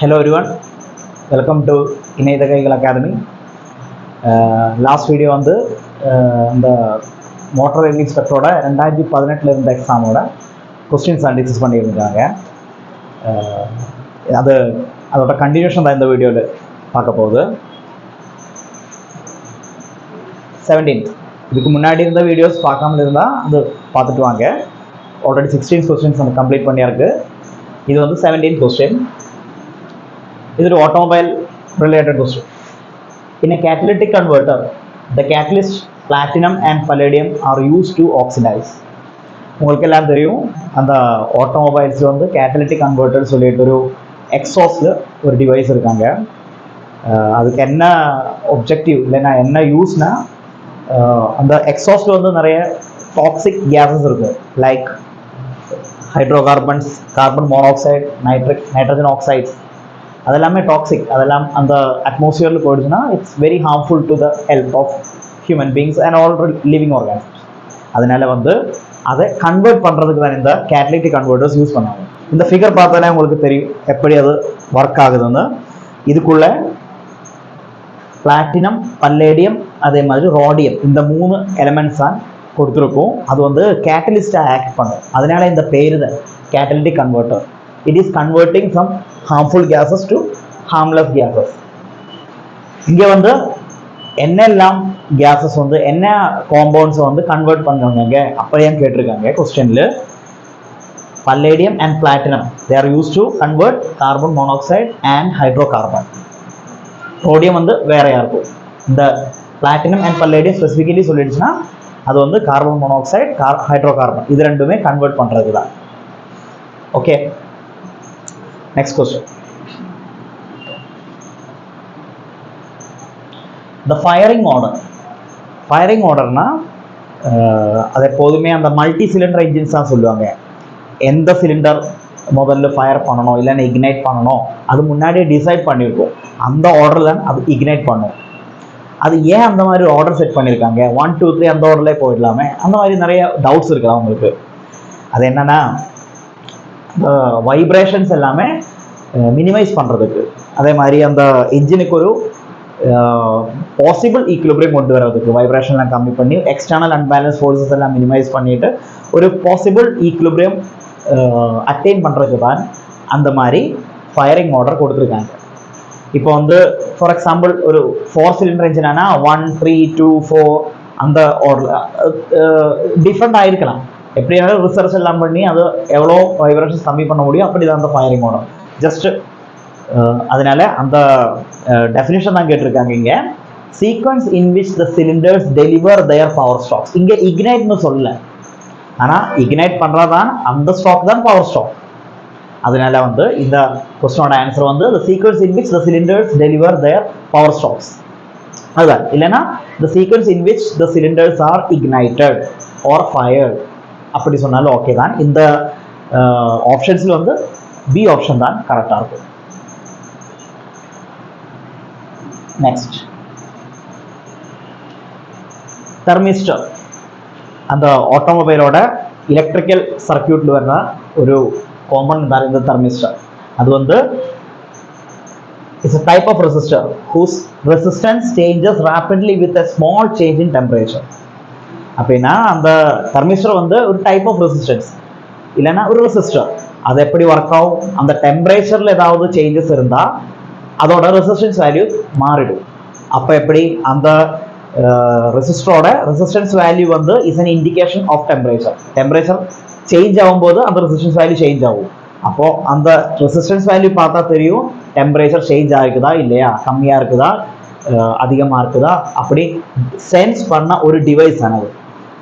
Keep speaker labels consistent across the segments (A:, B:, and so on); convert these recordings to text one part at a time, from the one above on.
A: Hello everyone, welcome to Inayatha Kaigal Academy. Last video வந்து இந்த motor vehicle இன்ஸ்பெக்டரோட 2018 இருந்த எக்ஸாமோட questions and discuss பண்ணியிருக்காங்க. அதோட கண்டினியூஷன் தான் இந்த வீடியோவில் பார்க்க போகுது. 17th இதுக்கு முன்னாடி இருந்த வீடியோஸ் பார்க்காமல் இருந்தால் அது பார்த்துட்டு வாங்க. ஆல்ரெடி 16 கொஸ்டின்ஸ் வந்து கம்ப்ளீட் பண்ணியிருக்கு. இது வந்து 17th கொஸ்டின். இது ஒரு automobile related question. In a catalytic converter, the catalyst platinum and palladium are used to oxidize. உங்களுக்கு எல்லாம் தெரியும், அந்த ஆட்டோமொபைல்ஸ் வந்து கேட்டலிட்டிக் கன்வெர்ட்டர் சொல்லிட்டு ஒரு எக்ஸாஸ்ட்ல ஒரு டிவைஸ் இருக்காங்க. அதுக்கு என்ன ஒப்ஜெக்டிவ் இல்லைன்னா என்ன யூஸ்னா, அந்த எக்ஸாஸ்ட்ல வந்து நிறைய டாக்ஸிக் கேஸஸ் இருக்கும். Like hydrocarbons, carbon monoxide, nitrogen oxides, அதெல்லாமே டாக்ஸிக். அதெல்லாம் அந்த அட்மாஸ்பியரில் போயிடுச்சுன்னா it's very harmful to the health of human beings and all living organisms. அதனால வந்து அதை கன்வெர்ட் பண்ணுறதுக்கு தான் இந்த கேட்டலிட்டிக் கன்வெர்ட்டர்ஸ் யூஸ் பண்ணுவாங்க. இந்த ஃபிகர் பார்த்தாலே உங்களுக்கு தெரியும் எப்படி அது ஒர்க் ஆகுதுன்னு. இதுக்குள்ள பிளாட்டினம், பல்லேடியம், அதே மாதிரி ரோடியம், இந்த 3 எலிமெண்ட்ஸ் தான் கொடுத்துருக்கும். அது வந்து கேட்டலிஸ்டாக ஆக்ட் பண்ணும். அதனால இந்த பேர் தான் catalytic converter. It is converting some harmful gases to harmless gases. இங்கே வந்து என்னெல்லாம் கேஸஸ் வந்து என்ன காம்பவுண்ட்ஸ் வந்து கன்வெர்ட் பண்ணுவாங்க அப்படியே கேட்டிருக்காங்க கொஸ்டின்ல. Palladium and platinum they are used to convert carbon monoxide and hydrocarbon. Rhodium வந்து வேறையா இருக்கும். இந்த பிளாட்டினம் அண்ட் பல்லேடியம் ஸ்பெசிஃபிக்கலி சொல்லிடுச்சுன்னா அது வந்து கார்பன் மோனாக்சைடு, ஹைட்ரோகார்பன், இது ரெண்டுமே கன்வெர்ட் பண்ணுறது தான். Okay, next question. The firing orderனா அது எப்போதுமே அந்த மல்டி சிலிண்டர் என்ஜின்ஸ் தான் சொல்லுவாங்க. எந்த சிலிண்டர் முதல்ல ஃபயர் பண்ணணும் இல்லைன்னா இக்னைட் பண்ணணும் அது முன்னாடியே டிசைட் பண்ணியிருக்கோம். அந்த ஆர்டர் தான் அது இக்னைட் பண்ணும். அது ஏன் அந்த மாதிரி ஆர்டர் செட் பண்ணியிருக்காங்க? 1 2 3 அந்த ஆர்டர்லேயே போயிடலாமே, அந்த மாதிரி நிறைய டவுட்ஸ் இருக்குது அவங்களுக்கு. அது என்னன்னா, வைப்ரேஷன்ஸ் எல்லாமே மினிமைஸ் பண்ணுறதுக்கு, அதே மாதிரி அந்த இன்ஜினுக்கு ஒரு பாசிபிள் ஈக்குலிபிரியம் கொண்டு வர்றதுக்கு, வைப்ரேஷன்லாம் கம்மி பண்ணி எக்ஸ்டர்னல் அன்பேலன்ஸ் ஃபோர்ஸஸ் எல்லாம் மினிமைஸ் பண்ணிட்டு ஒரு பாசிபிள் ஈக்குலிபிரியம் அட்டைன் பண்ணுறதுக்கு தான் அந்த மாதிரி ஃபயரிங் ஆர்டர் கொடுத்துருக்காங்க. இப்போ வந்து ஃபார் எக்ஸாம்பிள் ஒரு 4 சிலிண்டர் இன்ஜினா 1 3 2 4 அந்த ஆர்டர் டிஃப்ரெண்ட் ஆகிருக்கலாம். எப்படியாவது ரிசர்ச் எல்லாம் பண்ணி அது எவ்வளோ வைப்ரேஷன்ஸ் கம்மி பண்ண முடியும் அப்படி தான் அந்த ஃபயரிங் ஆர்டர். ஜஸ்ட் அதனால அந்த டெஃபினிஷன் தான் கேட்டிருக்காங்க இங்கே. Sequence in which the cylinders deliver there power stocks. இங்கே இக்னைட்னு சொல்லலை, ஆனால் இக்னைட் பண்ணுறதான் அந்த ஸ்டாக் தான் பவர் ஸ்டாக். அதனால வந்து இந்த கொஸ்டினோட ஆன்சர் வந்து the sequence in which the cylinders deliver their power stocks. அதுதான், இல்லைன்னா the sequence in which the cylinders are ignited or fired அப்படி சொன்னாலும் ஓகே தான். இந்த ஆப்ஷன்ஸில் வந்து பி ஆப்ஷன் தான் கரெக்டாக இருக்கும். Next, thermistor. அந்த ஆட்டோமொபைலோட எலக்ட்ரிக்கல் சர்க்கியூட்ல வர்ற ஒரு காம்பவுண்ட் தான் இந்த தெர்மிஸ்டர். அது வந்து it's a type of resistor whose resistance changes rapidly with a small change in temperature. அப்படின்னா அந்த தெர்மிஸ்டர் வந்து ஒரு டைப் ஆஃப் ரெசிஸ்டன்ஸ் இல்லைன்னா ஒரு ரெசிஸ்டர். அது எப்படி ஒர்க் ஆகும்? அந்த டெம்பரேச்சரில் ஏதாவது சேஞ்சஸ் இருந்தால் அதோட ரெசிஸ்டன்ஸ் வேல்யூ மாறிடும். அப்போ எப்படி அந்த ரெசிஸ்டரோட ரெசிஸ்டன்ஸ் வேல்யூ வந்து is an indication of temperature. Temperature change ஆகும்போது அந்த ரெசிஸ்டன்ஸ் வேல்யூ சேஞ்ச் ஆகும். அப்போது அந்த ரெசிஸ்டன்ஸ் வேல்யூ பார்த்தா தெரியும் டெம்பரேச்சர் சேஞ்ச் ஆகிக்குதா இல்லையா, கம்மியாக இருக்குதா அதிகமாக இருக்குதா, அப்படி சென்ஸ் பண்ண ஒரு டிவைஸ் ஆனது.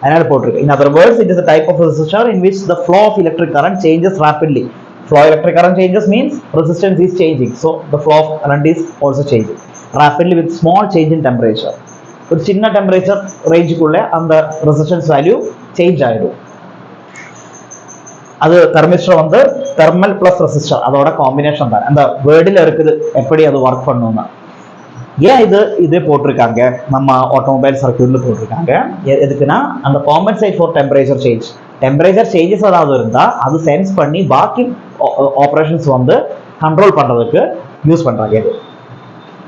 A: அதனால போட்டிருக்கு. In other words, it is a type of resistor in which the flow of electric current changes rapidly. Flow of electric current changes means resistance is changing. So the flow of current is also changing rapidly with small change in temperature. ஒரு சின்ன temperature ரேஞ்சுக்குள்ளே அந்த resistance value change ஆகிடும். அது thermistor வந்து thermal plus resistor அதோட combination தான். அந்த வேர்டில் இருக்குது எப்படி அது ஒர்க் பண்ணணும்னா. ஏன் இதே போட்டிருக்காங்க நம்ம ஆட்டோமொபைல் சர்க்கியூட்ல போட்டிருக்காங்க எதுக்குன்னா, அந்த compensate for temperature change. Temperature changes ஏதாவது இருந்தால் அது சென்ஸ் பண்ணி பாக்கி ஆப்ரேஷன்ஸ் வந்து கண்ட்ரோல் பண்ணுறதுக்கு யூஸ் பண்ணுறாங்க இது.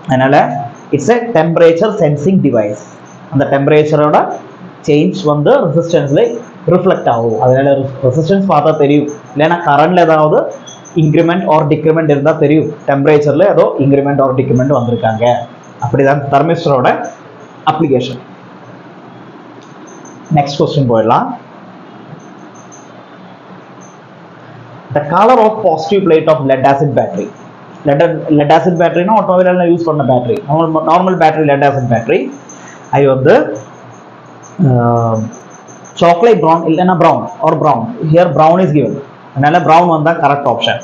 A: அதனால் it's a temperature sensing device. அந்த டெம்பரேச்சரோட சேஞ்ச் வந்து ரெசிஸ்டன்ஸில் ரிஃப்ளெக்ட் ஆகும். அதனால ரெசிஸ்டன்ஸ் பார்த்தா தெரியும், இல்லைன்னா கரண்டில் ஏதாவது இன்க்ரிமெண்ட் ஆர் டிக்ரிமெண்ட் இருந்தால் தெரியும், டெம்பரேச்சரில் ஏதோ இன்க்ரிமெண்ட் ஆர் டிக்ரிமெண்ட் வந்திருக்காங்க. அப்படிதான் தெர்மிஸ்டரோட அப்ளிகேஷன். நெக்ஸ்ட் கொஸ்டின் போயிடலாம். The color of positive plate of lead acid battery. lead acid battery na automobile use பண்ண battery, normal battery lead acid battery. அது வந்து chocolate brown இல்லைன்னா brown or brown. Here brown is given. அதனால brown வந்தா correct option.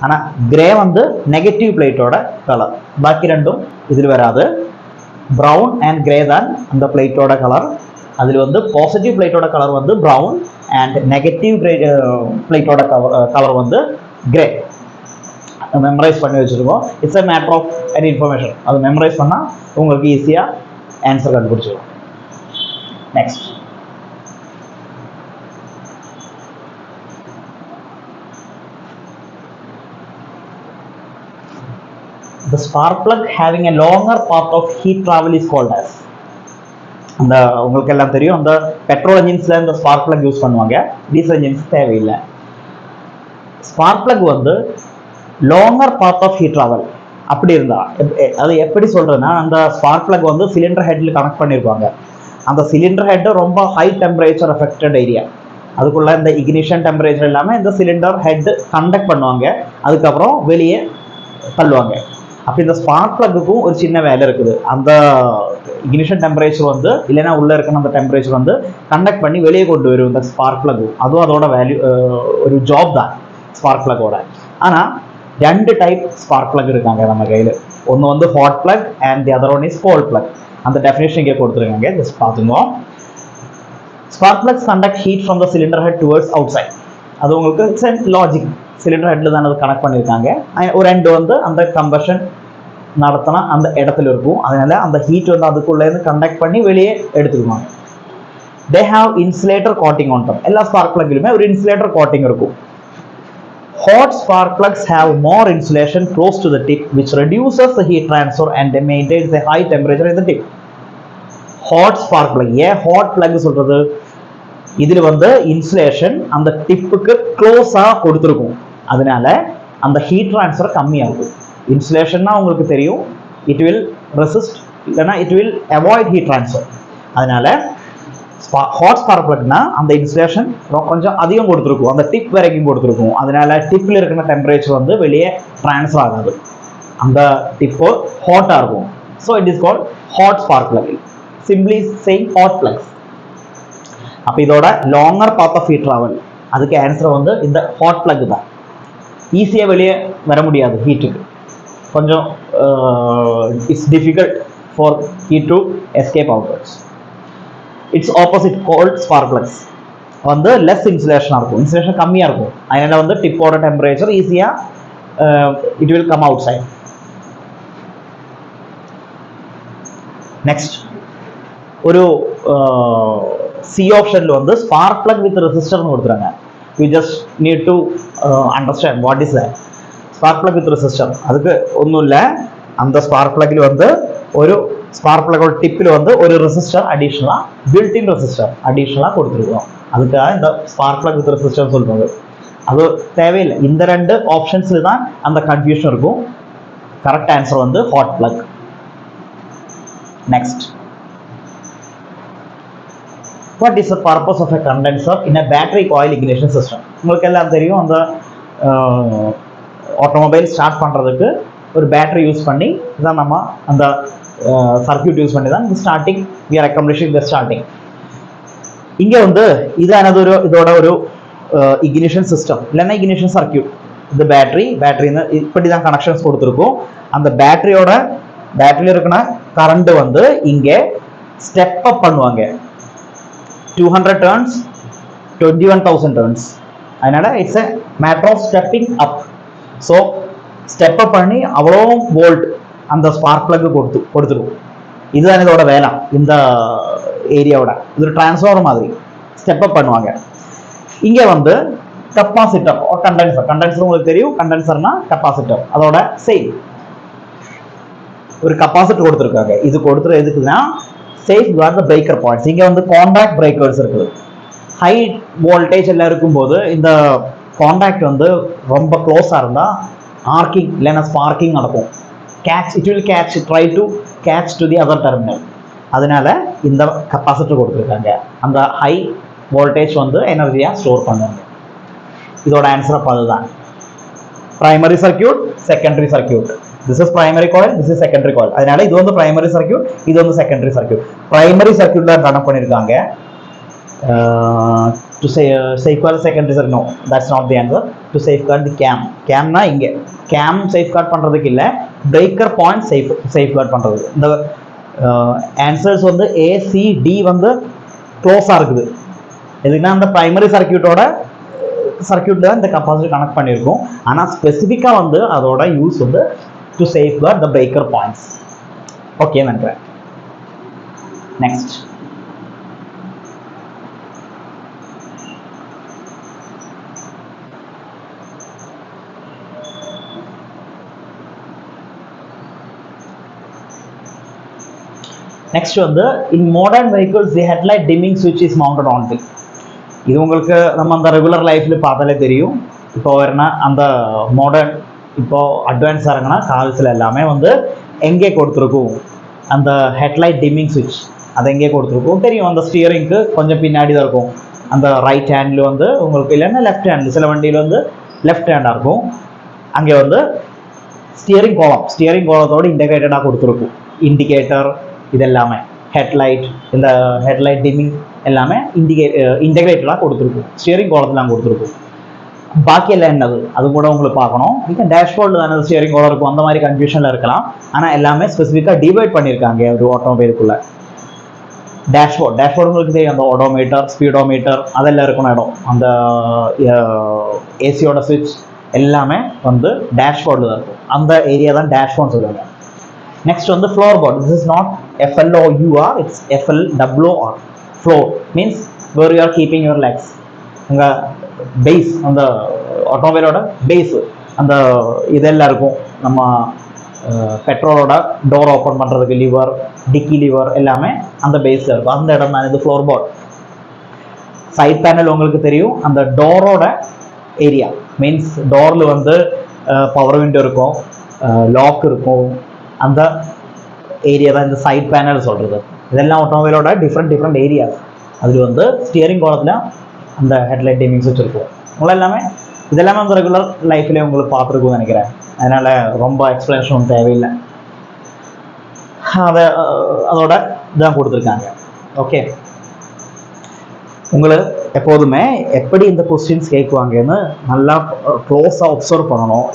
A: ஆனால் grey வந்து negative பிளேட்டோட colour. பாக்கி ரெண்டும் இதில் வராது. ப்ரௌன் அண்ட் கிரே தான் அந்த பிளேட்டோட கலர். அதில் வந்து பாசிட்டிவ் பிளேட்டோட கலர் வந்து ப்ரௌன் அண்ட் நெகட்டிவ் பிளேட்டோட கலர் வந்து கிரே. மெமரைஸ் பண்ணி வச்சுருக்கோம். It's a matter of any information. அது மெமரைஸ் பண்ணால் உங்களுக்கு ஈஸியாக ஆன்சர் கண்டுபிடிச்சிடும். Next, the spark plug having a longer path of heat travel is called as. அந்த உங்களுக்கு எல்லாம் தெரியும், அந்த பெட்ரோல் என்ஜின்ஸ்ல இந்த ஸ்பார்க் பிளக் யூஸ் பண்ணுவாங்க, டீசல் என்ஜின்ஸ் தேவையில்லை. ஸ்பார்க் பிளக் வந்து longer path of heat travel அப்படி இருந்தா அது எப்படி சொல்றேன்னா, அந்த ஸ்பார்க் பிளக் வந்து சிலிண்டர் ஹெட்ல கனெக்ட் பண்ணியிருப்பாங்க. அந்த சிலிண்டர் ஹெட் ரொம்ப ஹை டெம்பரேச்சர் அஃபெக்டட் ஏரியா, அதுக்குள்ள இந்த இக்னிஷன் டெம்பரேச்சர் இல்லாமல் இந்த சிலிண்டர் ஹெட் கண்டக்ட் பண்ணுவாங்க, அதுக்கப்புறம் வெளியே தள்ளுவாங்க. அப்போ இந்த ஸ்பார்க் பிளக்குக்கும் ஒரு சின்ன வேலை இருக்குது. அந்த இக்னிஷன் டெம்பரேச்சர் வந்து இல்லைன்னா உள்ளே இருக்கிற அந்த டெம்பரேச்சர் வந்து கண்டக்ட் பண்ணி வெளியே கொண்டு வரும் இந்த ஸ்பார்க் பிளக்கு. அதுவும் அதோட வேல்யூ ஒரு ஜாப் தான் ஸ்பார்க் பிளக்கோட. ஆனால் ரெண்டு டைப் ஸ்பார்க் பிளக் இருக்காங்க நம்ம கையில். ஒன்று வந்து hot plug and the other one is cold plug. அந்த டெஃபினேஷன் இங்கே கொடுத்துருக்காங்க, ஜஸ்ட் பார்த்துங்க. Spark plugs conduct heat from the cylinder head towards outside. அது உங்களுக்கு இட்ஸ் லாஜிக், சிலிண்டர் ஹெட்ல தான் அது கனெக்ட் பண்ணியிருக்காங்க. ஒரு ரெண்டு வந்து அந்த கம்பஷன் நடத்தினா அந்த இடத்துல இருக்கும், அதனால அந்த ஹீட் வந்து அதுக்குள்ளேருந்து கண்டக்ட் பண்ணி வெளியே எடுத்துக்குவாங்க. They have insulator coating on top. எல்லா ஸ்பார்க் பிளக்லையுமே ஒரு இன்சுலேட்டர் கோட்டிங் இருக்கும். Hot spark plugs have more insulation close to the tip, which reduces the heat transfer and maintains a high temperature in the tip. Hot spark plug, ஏன் hot plug சொல்றது, இதில் வந்து insulation அந்த டிப்புக்கு க்ளோஸாக கொடுத்துருக்கும், அதனால அந்த ஹீட் ட்ரான்ஸ்ஃபர் கம்மியாகும். இன்சுலேஷன்னா உங்களுக்கு தெரியும், இட் வில் ரெசிஸ்ட் இல்லைன்னா it will avoid heat transfer. அதனால ஹாட் ஸ்பார்க் பிளக்னா அந்த இன்சுலேஷன் கொஞ்சம் அதிகம் கொடுத்துருக்கும், அந்த டிப் வரைக்கும் கொடுத்துருக்கும், அதனால டிப்பில் இருக்கிற டெம்பரேச்சர் வந்து வெளியே ட்ரான்ஸ்ஃபர் ஆகாது, அந்த டிப்பு ஹாட்டாக இருக்கும். So it is called hot spark plug. Simply saying hot plugs. அப்போ இதோட longer path of heat travel, அதுக்கு ஆன்சர் வந்து இந்த ஹாட் பிளக் தான். ஈஸியாக வெளியே வர முடியாது ஹீட்டுக்கு, கொஞ்சம் it's difficult for heat to escape outwards. It's opposite cold spark plugs வந்து லெஸ் இன்சுலேஷனாக இருக்கும், இன்சுலேஷன் கம்மியாக இருக்கும், அதனால வந்து டிப்போட டெம்பரேச்சர் ஈஸியாக it will come outside. Next, ஒரு சி ஆப்ஷனில் வந்து ஸ்பார்க் பிளக் வித் ரெசிஸ்டர்னு கொடுத்துறாங்க. You just need to understand what is that. Spark plug with resistor, அதுக்கு ஒன்றும் இல்லை, அந்த ஸ்பார்க் பிளக்கில் வந்து ஒரு ஸ்பார்க் பிளக்கோட டிப்பில் வந்து ஒரு ரெசிஸ்டர் அடிஷ்னலாக பில்டின் ரெசிஸ்டர் அடிஷ்னலாக கொடுத்துருக்கோம். அதுக்காக இந்த ஸ்பார்க் பிளக் வித் ரெசிஸ்டர் சொல்கிறாங்க. அது தேவையில்லை, இந்த ரெண்டு ஆப்ஷன்ஸில் தான் அந்த கன்ஃபியூஷன் இருக்கும். கரெக்ட் ஆன்சர் வந்து hot plug. Next, what is the purpose of a condenser in a battery coil ignition system? உங்களுக்கு எல்லாம் தெரியும், அந்த ஆட்டோமொபைல் ஸ்டார்ட் பண்ணுறதுக்கு ஒரு பேட்டரி யூஸ் பண்ணி தான் நம்ம அந்த சர்க்யூட் யூஸ் பண்ணி தான் starting we are accomplishing the starting. இங்கே வந்து இதானது ஒரு இதோட ஒரு இக்னிஷன் சிஸ்டம் இல்லைன்னா இக்னிஷன் சர்க்யூட். இந்த பேட்டரின்னு இப்படி தான் கனெக்ஷன்ஸ் கொடுத்துருக்கும். அந்த பேட்டரியில் இருக்கிற கரண்ட் வந்து இங்கே ஸ்டெப் அப் பண்ணுவாங்க. 200 turns 21,000 turns, அதனால it's a matter of stepping up. So step up பண்ணி அவ்வளோ வோல்ட் அந்த ஸ்பார்க் பிளக்கு கொடுத்துரும். இதுதான் இதோட வேலை. இந்த ஏரியாவோட இது ஒரு டிரான்ஸ்ஃபார்மர் மாதிரி ஸ்டெப் அப் பண்ணுவாங்க. இங்கே வந்து கெப்பாசிட்டர் கண்டென்சர் உங்களுக்கு தெரியும், கண்டென்சர்னா கெப்பாசிட்டர், அதோட சேம் ஒரு கெப்பாசிட்டர் கொடுத்துருக்காங்க. இது கொடுத்துரு எதுக்குன்னா சேஃப் கார்ட் த பிரேக்கர் பாயிண்ட்ஸ். இங்கே வந்து காண்டாக்ட் பிரேக்கர்ஸ் இருக்குது. ஹை வோல்டேஜ் எல்லாம் இருக்கும்போது இந்த காண்டாக்ட் வந்து ரொம்ப க்ளோஸாக இருந்தால் ஆர்க்கிங் இல்லைன்னா ஸ்பார்க்கிங் நடக்கும். It will try to catch to the other terminal. அதனால இந்த கெப்பாசிட்டர் கொடுத்துருக்காங்க. அந்த ஹை வோல்டேஜ் வந்து எனர்ஜியாக ஸ்டோர் பண்ணுவாங்க. இதோட ஆன்சர் அப்போ அதுதான். Primary circuit, secondary circuit. This is primary coil, this is secondary coil. அதனால இது வந்து பிரைமரி சர்க்கியூட், இது வந்து செகண்டரி சர்க்கியூட். பிரைமரி சர்க்கியூட்ல கனெக்ட் பண்ணியிருக்காங்க. To safeguard the secondary circuit, no, that's not the answer. To safeguard the cam. Camனா இங்கே cam safeguard பண்ணுறதுக்கு இல்லை, breaker point safeguard பண்ணுறது. இந்த ஆன்சர்ஸ் வந்து A, C, D வந்து க்ளோஸாக இருக்குது. எதுக்குன்னா அந்த பிரைமரி சர்க்கியூட்டோட சர்க்கியூட்டில் இந்த கெப்பாசிட்டர் கனெக்ட் பண்ணியிருக்கோம். ஆனால் ஸ்பெசிஃபிக்காக வந்து அதோட யூஸ் வந்து to safeguard the breaker points. Okay நன்றி. நெக்ஸ்ட் நெக்ஸ்ட் வந்து இன் மாடர்ன் வெஹிக்கிள்ஸ் தி ஹெட்லைட் டிம்மிங் ஸ்விட்ச் இஸ் மவுண்டட் ஆன் தி. இது உங்களுக்கு நம்ம அந்த ரெகுலர் லைஃப்பில் பார்த்தாலே தெரியும். இப்போ வரனா அந்த மாடர்ன் இப்போ அட்வான்ஸ் ஆகுங்கன்னா கால்ஸில் எல்லாமே வந்து எங்கே கொடுத்துருக்கும் அந்த ஹெட்லைட் டிம்மிங் ஸ்விட்ச், அது எங்கே கொடுத்துருக்கும் தெரியும். அந்த ஸ்டியரிங்க்கு கொஞ்சம் பின்னாடி தான் இருக்கும். அந்த ரைட் ஹேண்டில் வந்து உங்களுக்கு இல்லைன்னா லெஃப்ட் ஹேண்டில், சில வண்டியில் வந்து லெஃப்ட் ஹேண்டாக இருக்கும். அங்கே வந்து ஸ்டியரிங் கோலத்தோடு இன்டகிரேட்டடாக கொடுத்துருக்கும். இண்டிகேட்டர் இதெல்லாமே ஹெட்லைட், இந்த ஹெட்லைட் டிம்மிங் எல்லாமே இன்டகிரேட்டடாக கொடுத்துருக்கும். ஸ்டியரிங் கோலத்தில் கொடுத்துருக்கும். பாக்கி எல்லாம் என்னது அது கூட உங்களுக்கு பார்க்கணும். இப்போ டேஷ்போர்டில் தானே ஸ்டியரிங் கோலம் இருக்கும், அந்த மாதிரி கன்ஃபியூஷனில் இருக்கலாம். ஆனால் எல்லாமே ஸ்பெசிஃபிக்காக டிவைட் பண்ணியிருக்காங்க ஒரு ஆட்டோமொபைலுக்குள்ள. டேஷ்போர்டு உங்களுக்கு தெரியும், அந்த ஓடோமீட்டர், ஸ்பீடோமீட்டர் அதெல்லாம் இருக்கணும் இடம். அந்த ஏசியோட ஸ்விட்ச் எல்லாமே வந்து டேஷ்போர்டில் தான் இருக்கும். அந்த ஏரியா தான் டேஷ்போர்ட்னு சொல்லுவாங்க. நெக்ஸ்ட் வந்து floor board. This is not FLOUR, it's FLWR. Floor means where you are keeping your legs. உங்கள் பேஸ், அந்த ஆட்டோமொபைலோட பேஸு, அந்த இதெல்லாம் இருக்கும். நம்ம பெட்ரோலோட டோர் ஓப்பன் பண்ணுறதுக்கு லிவர், டிக்கி லிவர் எல்லாமே அந்த பேஸில் இருக்கும். அந்த இடம் தான் இது ஃப்ளோர் போர்ட். சைட் பேனல் உங்களுக்கு தெரியும், அந்த டோரோட ஏரியா மீன்ஸ் டோரில் வந்து பவர் விண்டோ இருக்கும், லாக் இருக்கும். அந்த ஏரியா தான் இந்த சைட் பேனல் சொல்கிறது. இதெல்லாம் ஆட்டோமொபைலோட டிஃப்ரெண்ட் ஏரியாஸ். அதில் வந்து ஸ்டியரிங் கோலத்தில் அந்த ஹெட்லைட் டிம்மிங் ஸ்விட்ச் இருக்கும். இதெல்லாமே அந்த ரெகுலர் லைஃப்லேயே உங்களுக்கு பார்த்துருக்கும்னு நினைக்கிறேன். அதனால் ரொம்ப எக்ஸ்பிளனேஷன் தேவையில்லை. அதோட இதான் கொடுத்துருக்காங்க. ஓகே, உங்களுக்கு எப்போதுமே எப்படி இந்த கொஸ்டின்ஸ் கேட்குவாங்கன்னு நல்லா க்ளோஸாக ஒப்சர்வ் பண்ணணும்.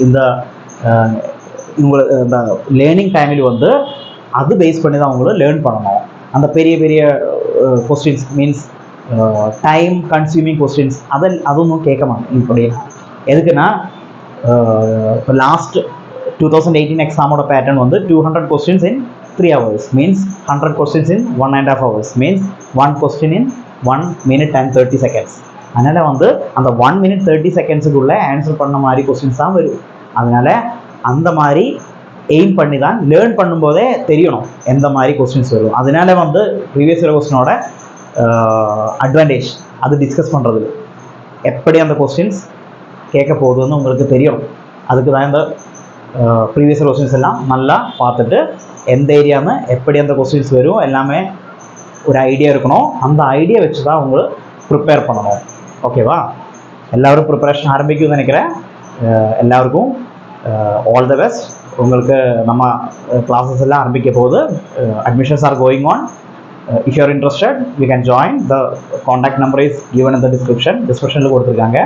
A: உங்களுக்கு இந்த லேர்னிங் டைமில் வந்து அது பேஸ் பண்ணி தான் உங்களை லேர்ன் பண்ணணும். அந்த பெரிய questions means time consuming questions அதுவும் கேட்க மாட்டேன். இப்படி எதுக்குன்னா இப்போ லாஸ்ட் 2018 எக்ஸாமோட பேட்டர்ன் வந்து 200 questions in 3 hours means 100 questions in 1.5 hours means 1 question in 1 minute and 30 seconds. அதனால் வந்து அந்த 1 minute 30 secondsக்குள்ளே ஆன்சர் பண்ண மாதிரி கொஸ்டின்ஸ் தான் வரும். அதனால் அந்த மாதிரி எய்ம் பண்ணி தான் லேர்ன் பண்ணும்போதே தெரியணும் எந்த மாதிரி கொஸ்டின்ஸ் வரும். அதனால வந்து ப்ரீவியஸ் இயர் கொஸ்டினோட அட்வான்டேஜ் அது டிஸ்கஸ் பண்ணுறது, எப்படி அந்த கொஸ்டின்ஸ் கேட்க போகுதுன்னு உங்களுக்கு தெரியும். அதுக்கு தான் இந்த ப்ரீவியஸ் இயர் கொஸ்டின்ஸ் எல்லாம் நல்லா பார்த்துட்டு எந்த ஏரியான்னு எப்படி அந்த கொஸ்டின்ஸ் வரும் எல்லாமே ஒரு ஐடியா இருக்கணும். அந்த ஐடியா வச்சு தான் உங்களுக்கு ப்ரிப்பேர் பண்ணணும். ஓகேவா? எல்லோரும் ப்ரிப்பரேஷன் ஆரம்பிக்கும்னு நினைக்கிறேன். எல்லாருக்கும் ஆல் த பெஸ்ட். உங்களுக்கு நம்ம கிளாஸஸ் எல்லாம் ஆரம்பிக்க போகுது. Admissions are going on. If you are interested, you can join. The contact number is given in the description கொடுத்துருக்காங்க.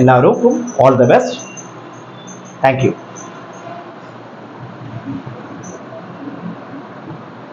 A: எல்லாருக்கும் all the best. Thank you.